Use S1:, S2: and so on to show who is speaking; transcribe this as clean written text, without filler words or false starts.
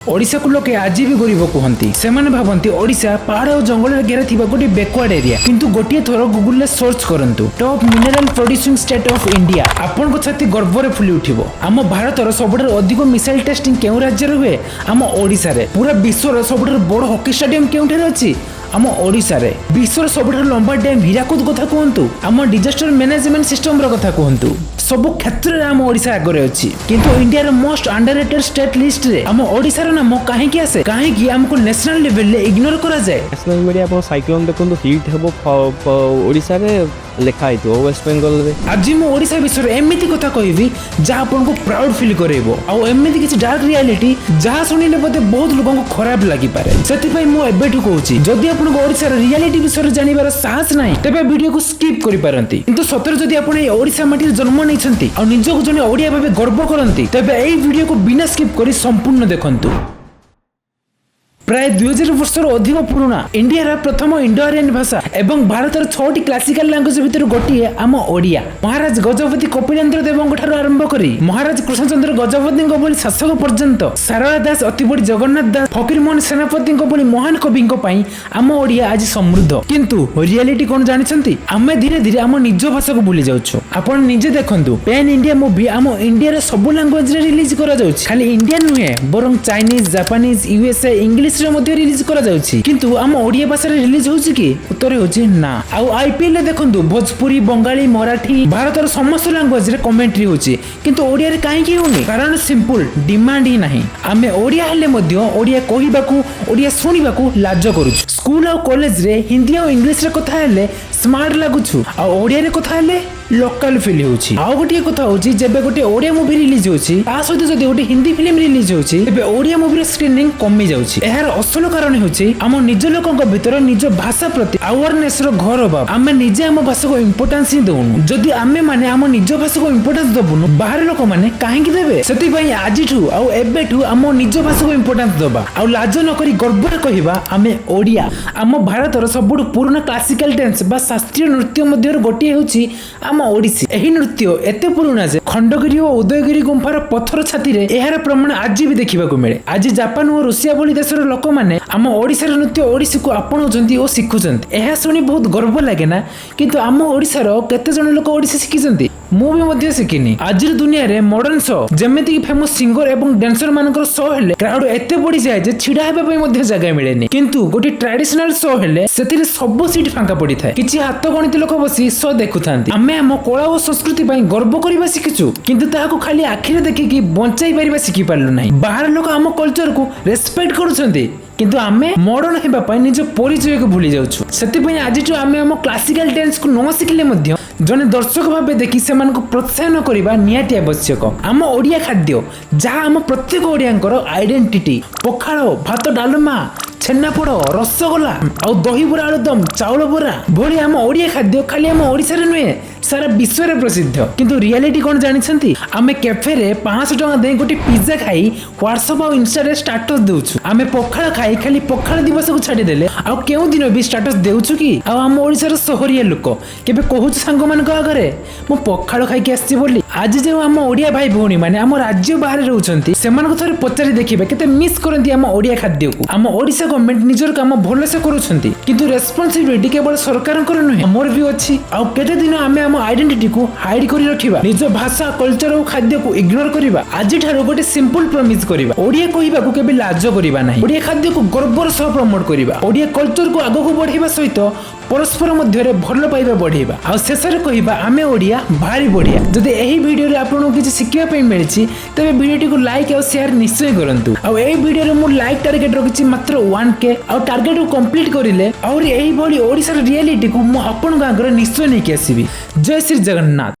S1: ओडिशा को लोके आज भी गरीब कहती से भावती ओडिशा पहाड़ और जंगल घेरा थिबा गोटे बैकवर्ड एरिया किंतु गोटे थर गूगल सर्च करंतु top mineral producing state of India आपन को छाती गर्व रे फुली उठिबो। आम भारतर सबुठार अधिक मिसाइल टेस्टिंग केउ राज्य रे हुए आम ओडिशा रे। पूरा विश्व रे सबुठार बड़ हॉकी स्टेडियम केउठार अछि आम ओडिशा रे। विश्वर सबुठार लंबा डैम हीराकुद कथा कहतु आम डिजास्टर मैनेजमेंट सिस्टम रो कथा कहतु सब क्षेत्र रे आम ओडिशा आगरे अछि। किंतु इंडिया रो मोस्ट अंडररेटेड स्टेट लिस्ट रे आम ओडिशा रो नाम काहे आसे काहे हमको नेशनल लेवल ले इग्नोर करा जाए।
S2: नेशनल मीडिया आप साइक्लोन देखो हिट हेबो ओडिशा रे लेखा आइतो वेस्ट बेंगल रे। आज
S1: मु ओडिशा विषय रे एमिति कथा कहबी जहा आपन को प्राउड फील करेबो आ एमिति किछि डार्क रियलिटी जहा सुनिले बते बहुत लोगन को खराब लागि पारे। सेति पई मु एबेठु कहूची जदि आपन को ओडिशा रे रियलिटी विषय रे जानिबार साहस नाही तबे वीडियो को स्किप करि पारंती। किंतु सतर जदि आपन ए ओडिशा माटी रे जन्म नैछंती आ निजको जने ओडिया भाबे गर्व करंती तबे एई वीडियो को बिना स्किप करी संपूर्ण देखंतु। प्राय 2000 वर्षर अधिक पुराना इंडिया प्रथम इंडो आर्यन भाषा एवं भारतर 6टी क्लासिकल लैंग्वेज भितर गोटिए आम ओडिया। महाराज गजपति कपिलेन्द्र देवଙ୍କ ठाରୁ आरंभ करी महाराज कृष्णचंद्र गजपतिଙ୍କ भଳି शासक पर्यंत सारला दास अतिबड़ी जगन्नाथ दास फकीरमोहन सेनापतिଙ୍କ भଳି महान कविଙ୍କ ପାଇଁ आम ओडिया आज समृद्ध। किंतु रियलिटी कोन जानिछंती आमे धीरे धीरे आम निज भाषा को भूली जाउछु। आपण निजे देखंतु पैन इंडिया मूवी आम इंडिया रे सब लैंग्वेज रे रिलीज करा जाउछि। खाली इंडियन नुहे बरং Chinese Japanese USA English release करा जाउछि। किंतु आम ओडिया भाषा रे रिलीज होउछि कि उत्तर होउछि ना। आ आईपीएल रे देखंतु भोजपुरी बंगाली मराठी भारतर समस्त लैंग्वेज रे कमेंट्री होउछि किंतु ओडिया रे काहे कि होउनी कारण सिंपल डिमांड ही नाही। आमे ओडिया हले मध्य ओडिया कहिबाकू ओडिया सुनिबाकू लाज करूछु। स्कूल और कॉलेज रे हिंदी और इंग्लिश रे कथा हेले स्मार्ट लागुछु आ ओडिया रे कथा हेले लोकल फील होउछि। आ गोटे कथा होउछि जेबे गोटे ओडिया मूवी रिलीज होउछि आ सहित जदि गोटे हिंदी फिल्म रिलीज होउछि तेबे ओडिया मूवी रे स्क्रीनिंग कमी जाउछि। एहार असल कारण होउछि आम निज लोकक भितर निज भाषा प्रति अवेयरनेस रो घर अभाव। आमे निजे आम भाषा को इंपोर्टेंस ही दउनु। जदि आमे माने आम निज भाषा को इंपोर्टेंस दबुनु बाहर लोक माने काहे कि देबे। सेति पई आजिठु आ एबेठु आम निज भाषा को इंपोर्टेंस दबा आ लाज न करी गर्व रे कहिबा आमे ओडिया। आम भारतर सबुठ पुराना क्लासिकल डांस बा शास्त्रीय नृत्य मध्य गोटे होउछि आम ओडिसी। एही नृत्य एते पुराना जे खंडगिरी और उदयगिरी गुंफार पत्थर छाती रे एहार प्रमाण आज भी देखिबा को मिले। आज जापान और रूसिया भली देशर लोक माने आम ओडिसा रे नृत्य ओडिसी को आपणौछंती और शिखुछंती। एहा सुनी बहुत गर्व लागे ना। किंतु आम ओडिसा रो केते जण लोक ओडिसी शिखिछंती मु भी मध्य शिखिनी। आज दुनिया रे मॉडर्न शो जेमेति फेमस सिंगर एवं डांसर मानकर शो हेले क्राउड एते बढी जाय जे छिडा हेबा पई मध्य जगह मिलेनी। किंतु गोटे ट्रेडिशनल शो हेले सेतिरे सब सीट फांका पड़ी थाए किछि हाथ गणित लोक बसी शो देखुथांती। आमे हम कला और संस्कृति पई गर्व करबा शिखिछु किंतु ताहाको खाली आखिरे देखि कि बंचाई परिबा शिखि पारलु नाही। बाहर लोक आम कल्चर को रेस्पेक्ट करूछंती किंतु आमे मॉडर्न हेबा पई निज परिचय को भूली जाउछु। सेति पई आजिटु आमे हम क्लासिकल डांस को न शिखिले मध्य जने दर्शक भाबे देखि से मान को प्रोत्साहन करबा नियाती आवश्यक। आम ओडिया खाद्य जहा आम प्रत्येक ओडियांकर आइडेंटिटी पखाळ भात डालमा छेनापोड़ रसगोला और दही बरा आलुदम चाउल बरा भली आम ओडिया खाद्य खाली आम ओडिशा रे नुहे सारा विश्व रे प्रसिद्ध। किंतु रियलिटी कोन जानिछंती आमे कैफे रे 500 टका दे गोटे पिज्जा खाई व्हाट्सएप और इंस्टा रे स्टेटस देउछु। आमे पखाळ खाई खाली पखाळ दिवस को छाडी देले आ केउ दिन भी स्टेटस देउछु कि आ आम ओडिशा रे सहरिया लोक केबे कहूछु संग मान को आगरे मो पखाळ खाई के आछि बोली। आज जे आम ओडिया भाई भौणी माने आम राज्य बाहर रहउछंती सेमान को थरे पचारि देखिबे केते मिस करंती आम ओडिया खाद्य को। आम ओडिशा गवर्नमेंट निजर काम भलो से करूछंती किंतु रेस्पोंसिबिलिटी केवल सरकारनकर नुहे मोर भी अछि। आ केते दिन आमे आम आइडेंटिटी को हाइड करी रखिबा निज भाषा कल्चर और खाद्य को इग्नोर करिबा। आज ठारो गोटे सिंपल प्रॉमिस करिबा ओडिया कहिबा को केबे लाज करिबा नाही। ओडिया खाद्य को गर्वर सह प्रमोट करिबा ओडिया कल्चर को आगो को बढ़ाइबा सहित परस्पर मध्य रे भलो पाइबा बढ़ाइबा आ शेष रे कहिबा आमे ओडिया भारी बढ़िया। जदि एही वीडियो रे आपन किछि सिखिबा पई मिलिछि तबे वीडियो को लाइक और शेयर निश्चय करंतु। आ एही वीडियो रे मु लाइक टारगेट रखिछि मात्र 1k आ टारगेट को कंप्लीट करिले और एही भली ओडिसा रे रियलिटी को मु आपन गांगर निश्चय नै के आसीबी। जय श्री जगन्नाथ।